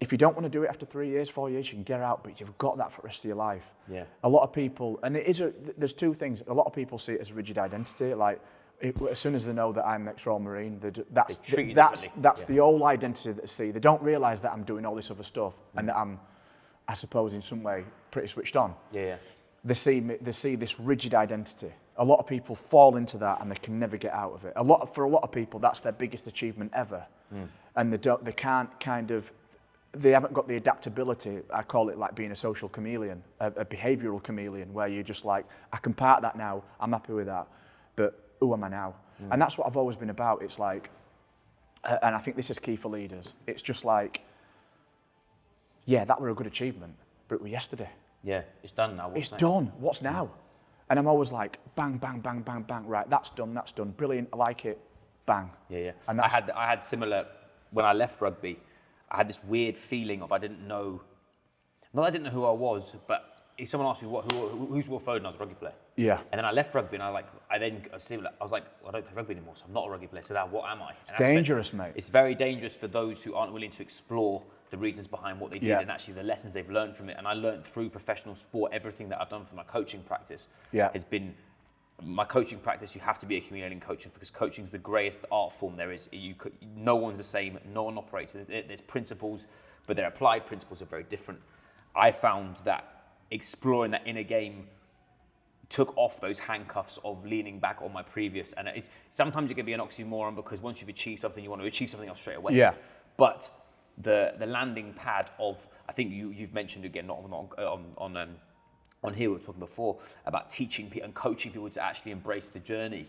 [SPEAKER 2] If you don't want to do it after 3 years, 4 years, you can get out, but you've got that for the rest of your life. A lot of people, and there's two things. A lot of people see it as rigid identity, like. As soon as they know that I'm ex-Royal Marine, that's the old identity that they see. They don't realise that I'm doing all this other stuff and that I'm, I suppose, in some way, pretty switched on. They see this rigid identity. A lot of people fall into that and they can never get out of it. For a lot of people, that's their biggest achievement ever, and they can't kind of. They haven't got the adaptability. I call it like being a social chameleon, a behavioural chameleon, where you're just like, I can part that now. I'm happy with that, but who am I now? And that's what I've always been about. It's like, and I think this is key for leaders. It's just like, that were a good achievement, but it was yesterday.
[SPEAKER 1] It's done now.
[SPEAKER 2] It's done. What's now? And I'm always like, bang, bang, bang, bang, bang. Right, that's done, brilliant. I like it. Bang.
[SPEAKER 1] Yeah.
[SPEAKER 2] And
[SPEAKER 1] I had similar when I left rugby. I had this weird feeling of I didn't know. Not that I didn't know who I was, but if someone asked me who's Will Foden, I was a rugby player.
[SPEAKER 2] Yeah.
[SPEAKER 1] And then I left rugby, and I was like, well, I don't play rugby anymore, so I'm not a rugby player. So now what am I?
[SPEAKER 2] It's dangerous, mate.
[SPEAKER 1] It's very dangerous for those who aren't willing to explore the reasons behind what they did
[SPEAKER 2] Yeah.
[SPEAKER 1] and actually the lessons they've learned from it. And I learned through professional sport, everything that I've done for my coaching practice has been. My coaching practice, you have to be a chameleon in coaching because coaching is the greatest art form there is. No one's the same, no one operates. There's principles, but their applied principles are very different. I found that exploring that inner game took off those handcuffs of leaning back on my previous. And sometimes it can be an oxymoron because once you've achieved something, you want to achieve something else straight away.
[SPEAKER 2] Yeah.
[SPEAKER 1] But the landing pad of, I think you've mentioned again, not on here we were talking before about teaching people and coaching people to actually embrace the journey.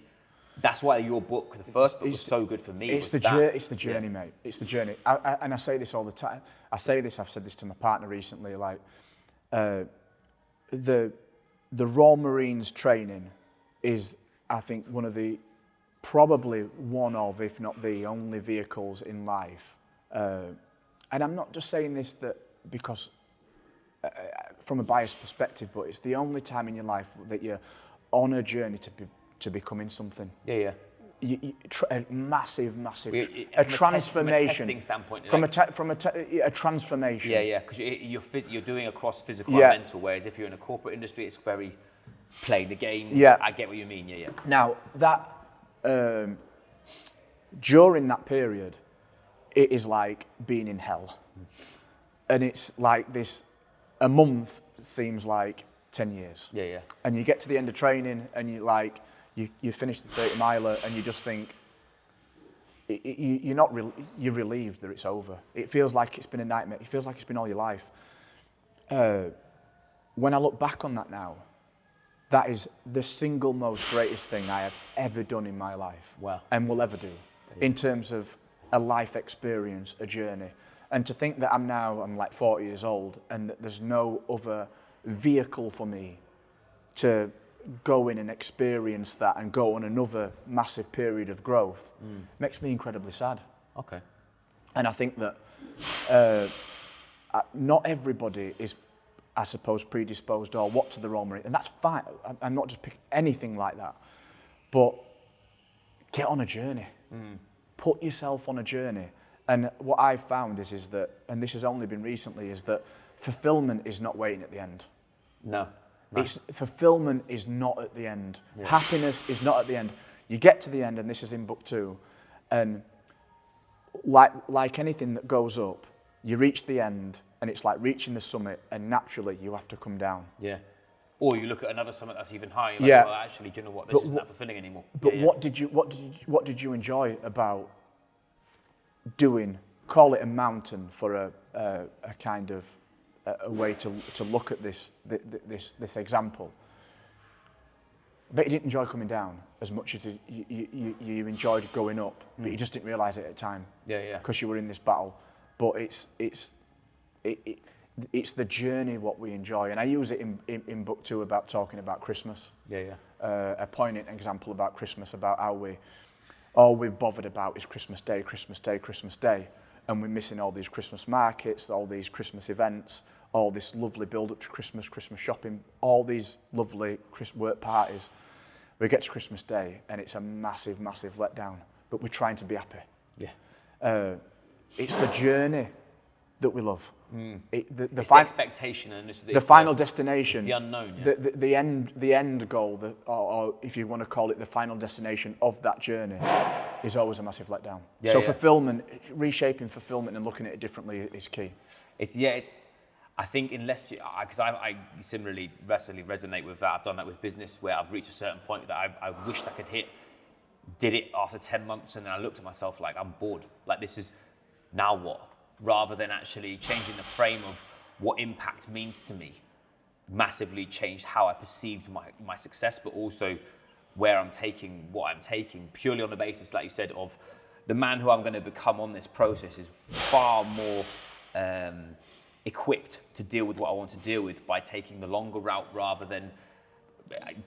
[SPEAKER 1] That's why your book, the first book, was so good for me.
[SPEAKER 2] It's the journey, mate. It's the journey. And I say this all the time. I've said this to my partner recently. Like, the Royal Marines training is, I think, probably one of, if not the only vehicles in life. And I'm not just saying this because from a biased perspective, but it's the only time in your life that you're on a journey to becoming something.
[SPEAKER 1] Yeah.
[SPEAKER 2] A massive
[SPEAKER 1] a
[SPEAKER 2] transformation.
[SPEAKER 1] From a testing standpoint,
[SPEAKER 2] a transformation.
[SPEAKER 1] Yeah, because you're doing across physical and mental. Whereas if you're in a corporate industry, it's very playing the game.
[SPEAKER 2] Yeah,
[SPEAKER 1] I get what you mean. Yeah.
[SPEAKER 2] Now that during that period, it is like being in hell, and it's like this. A month seems like 10 years.
[SPEAKER 1] Yeah.
[SPEAKER 2] And you get to the end of training and you finish the 30 miler and you just think, you're relieved that it's over. It feels like it's been a nightmare. It feels like it's been all your life. When I look back on that now, that is the single most greatest thing I have ever done in my life.
[SPEAKER 1] Wow.
[SPEAKER 2] And will ever do in terms of a life experience, a journey. And to think that I'm like 40 years old and that there's no other vehicle for me to go in and experience that and go on another massive period of growth makes me incredibly sad.
[SPEAKER 1] Okay.
[SPEAKER 2] And I think that not everybody is, I suppose, predisposed or what to the Royal Marine, and that's fine. I'm not just picking anything like that, but get on a journey. Put yourself on a journey. And what I've found is that, and this has only been recently, is that fulfillment is not waiting at the end.
[SPEAKER 1] No.
[SPEAKER 2] Fulfillment is not at the end.
[SPEAKER 1] Yeah.
[SPEAKER 2] Happiness is not at the end. You get to the end, and this is in book 2, and like anything that goes up, you reach the end, and it's like reaching the summit, and naturally you have to come down.
[SPEAKER 1] Yeah. Or you look at another summit that's even higher. Like,
[SPEAKER 2] yeah.
[SPEAKER 1] Well, actually, do you know what? This isn't that fulfilling anymore.
[SPEAKER 2] But what did you enjoy about doing? Call it a mountain for a kind of a way to look at this example. I bet you didn't enjoy coming down as much as you enjoyed going up, but you just didn't realise it at the time.
[SPEAKER 1] Yeah.
[SPEAKER 2] Because you were in this battle. But it's the journey what we enjoy, and I use it in book 2 about talking about Christmas.
[SPEAKER 1] Yeah.
[SPEAKER 2] A poignant example about Christmas, about how all we're bothered about is Christmas Day, and we're missing all these Christmas markets, all these Christmas events, all this lovely build-up to Christmas shopping, all these lovely work parties. We get to Christmas Day, and it's a massive, massive letdown, but we're trying to be happy.
[SPEAKER 1] Yeah.
[SPEAKER 2] It's the journey that we love.
[SPEAKER 1] The expectation and
[SPEAKER 2] the final destination.
[SPEAKER 1] It's the unknown. Yeah.
[SPEAKER 2] The end goal, or if you want to call it the final destination of that journey, is always a massive letdown. Fulfillment, reshaping fulfillment and looking at it differently is key.
[SPEAKER 1] I think unless because I similarly resonate with that. I've done that with business where I've reached a certain point that I wished I could hit. Did it after 10 months, and then I looked at myself like I'm bored. Like this is now what? Rather than actually changing the frame of what impact means to me, massively changed how I perceived my success, but also where I'm taking what I'm taking, purely on the basis, like you said, of the man who I'm going to become on this process is far more equipped to deal with what I want to deal with by taking the longer route rather than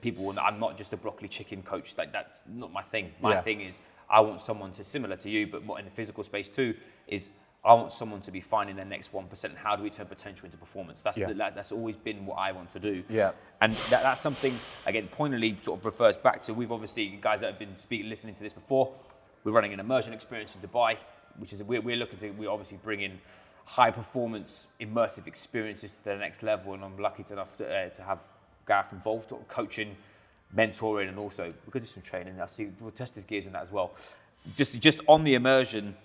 [SPEAKER 1] people will know I'm not just a broccoli chicken coach. Like, that's not my thing. My thing is I want someone to, similar to you, but more in the physical space too, is I want someone to be finding their next 1%. And how do we turn potential into performance? That's always been what I want to do.
[SPEAKER 2] Yeah.
[SPEAKER 1] And that's something, again, pointedly sort of refers back to, we've obviously, guys that have been listening to this before, we're running an immersion experience in Dubai, which is, we're obviously bringing high performance, immersive experiences to the next level. And I'm lucky enough to have Gareth involved, coaching, mentoring, and also we're going to do some training. We'll test his gears in that as well. Just on the immersion,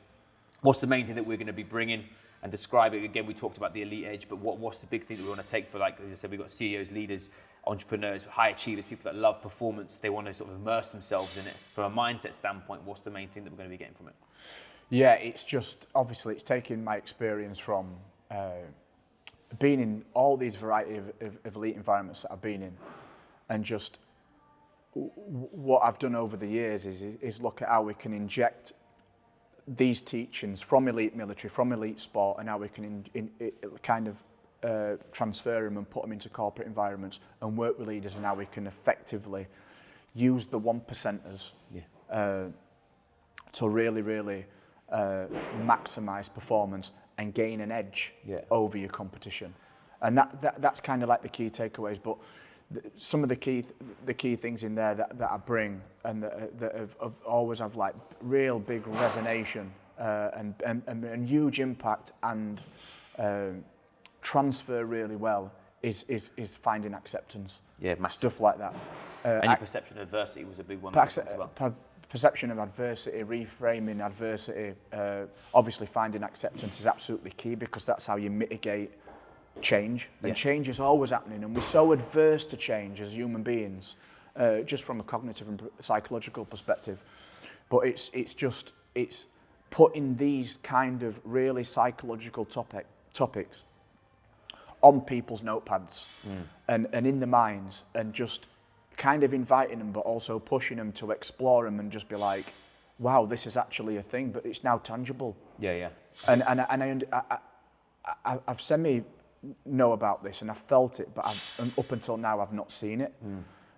[SPEAKER 1] what's the main thing that we're going to be bringing and describing? Again, we talked about the elite edge, but what's the big thing that we want to take for, like, as I said, we've got CEOs, leaders, entrepreneurs, high achievers, people that love performance. They want to sort of immerse themselves in it. From a mindset standpoint, what's the main thing that we're going to be getting from it?
[SPEAKER 2] Yeah, it's just, obviously, it's taking my experience from being in all these variety of elite environments that I've been in, and just what I've done over the years is look at how we can inject these teachings from elite military, from elite sport, and how we can transfer them and put them into corporate environments and work with leaders, and how we can effectively use the 1%ers to really maximise performance and gain an edge over your competition. And that's kind of like the key takeaways. But some of the key things in there that I bring and that have always have like real big resonance and huge impact and transfer really well is finding acceptance.
[SPEAKER 1] Yeah, massive.
[SPEAKER 2] Stuff like that.
[SPEAKER 1] And your perception of adversity was a big one as well.
[SPEAKER 2] Perception of adversity, reframing adversity, obviously finding acceptance is absolutely key, because that's how you mitigate change. And change is always happening, and we're so adverse to change as human beings, just from a cognitive and psychological perspective. But it's putting these kind of really psychological topics on people's notepads and in their minds, and just kind of inviting them, but also pushing them to explore them and just be like, wow, this is actually a thing, but it's now tangible.
[SPEAKER 1] Yeah.
[SPEAKER 2] And I've semi-know about this, and I've felt it, but up until now I've not seen it.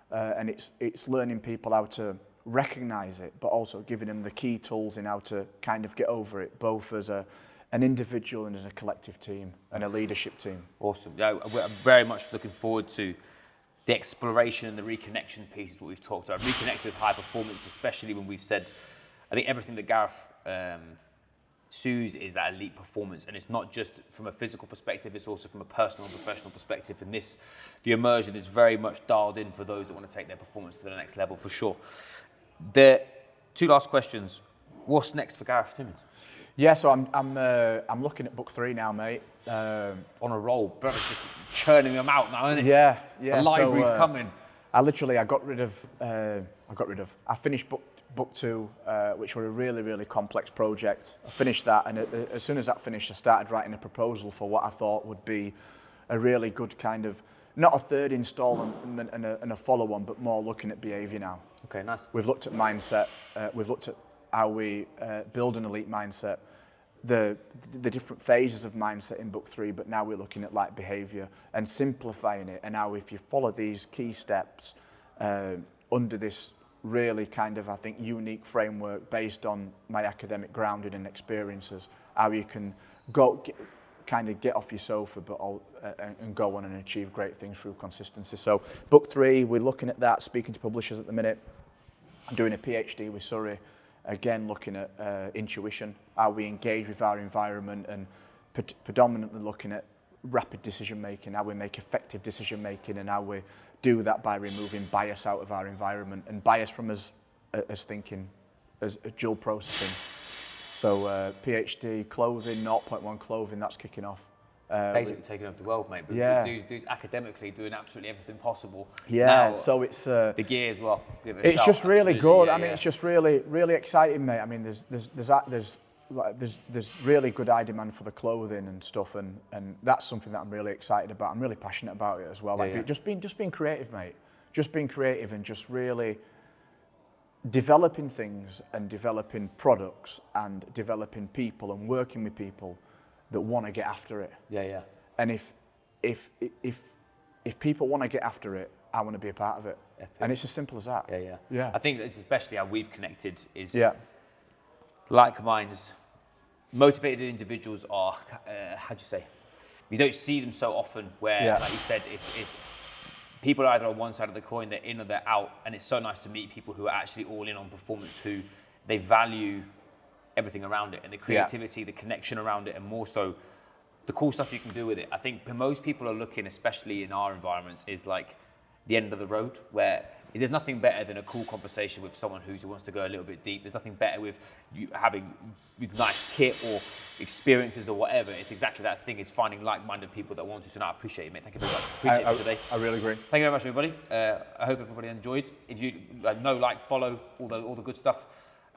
[SPEAKER 2] And it's learning people how to recognise it, but also giving them the key tools in how to kind of get over it, both as an individual and as a collective team and a leadership team.
[SPEAKER 1] Awesome. Yeah, I'm very much looking forward to the exploration and the reconnection piece is what we've talked about. Reconnect with high performance, especially when we've said, I think everything that Gareth sues is that elite performance. And it's not just from a physical perspective, it's also from a personal and professional perspective. And the immersion is very much dialed in for those that want to take their performance to the next level, for sure. The two last questions. What's next for Gareth Timmins?
[SPEAKER 2] Yeah, so I'm looking at book 3 now, mate.
[SPEAKER 1] On a roll, brother's just churning them out now, isn't it?
[SPEAKER 2] Yeah.
[SPEAKER 1] The library's coming.
[SPEAKER 2] I finished book 2, which were a really complex project. I finished that, and as soon as that finished, I started writing a proposal for what I thought would be a really good kind of, not a third installment and a follow-on, but more looking at behaviour now.
[SPEAKER 1] Okay, nice.
[SPEAKER 2] We've looked at mindset. We've looked at how we build an elite mindset, the different phases of mindset in book 3, but now we're looking at like behaviour and simplifying it, and how if you follow these key steps under this really kind of, I think, unique framework based on my academic grounding and experiences, how you can get off your sofa and go on and achieve great things through consistency. So book 3, we're looking at that, speaking to publishers at the minute. I'm doing a PhD with Surrey, again looking at intuition, how we engage with our environment, and predominantly looking at rapid decision making, how we make effective decision making, and how we do that by removing bias out of our environment, and bias from us as thinking, as dual processing. So PhD, clothing, Nought Point One clothing, that's kicking off.
[SPEAKER 1] Basically taking over the world, mate. But
[SPEAKER 2] yeah.
[SPEAKER 1] Dudes academically doing absolutely everything possible.
[SPEAKER 2] Yeah,
[SPEAKER 1] now,
[SPEAKER 2] so it's...
[SPEAKER 1] the gear as well.
[SPEAKER 2] It's just really good. I mean, it's just really exciting, mate. I mean, there's really good eye demand for the clothing and stuff, and that's something that I'm really excited about. I'm really passionate about it as well. Just being creative, mate. Just being creative and just really developing things and developing products and developing people and working with people that want to get after it.
[SPEAKER 1] Yeah.
[SPEAKER 2] And if people want to get after it, I want to be a part of it.
[SPEAKER 1] Epic.
[SPEAKER 2] And it's as simple as that.
[SPEAKER 1] Yeah. I think it's especially how we've connected is like minds, motivated individuals are, how do you say, you don't see them so often where, like you said, it's people are either on one side of the coin, they're in or they're out, and it's so nice to meet people who are actually all in on performance, who they value everything around it and the creativity, the connection around it, and more so the cool stuff you can do with it. I think most people are looking, especially in our environments, is like the end of the road, where there's nothing better than a cool conversation with someone who wants to go a little bit deep. There's nothing better with you having nice kit or experiences or whatever. It's exactly that thing, is finding like-minded people that want to. So no, I appreciate it, mate. Thank you very much. Appreciate it today.
[SPEAKER 2] I really agree.
[SPEAKER 1] Thank you very much, everybody. I hope everybody enjoyed. If you follow all the good stuff,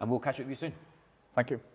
[SPEAKER 1] and we'll catch up with you soon.
[SPEAKER 2] Thank you.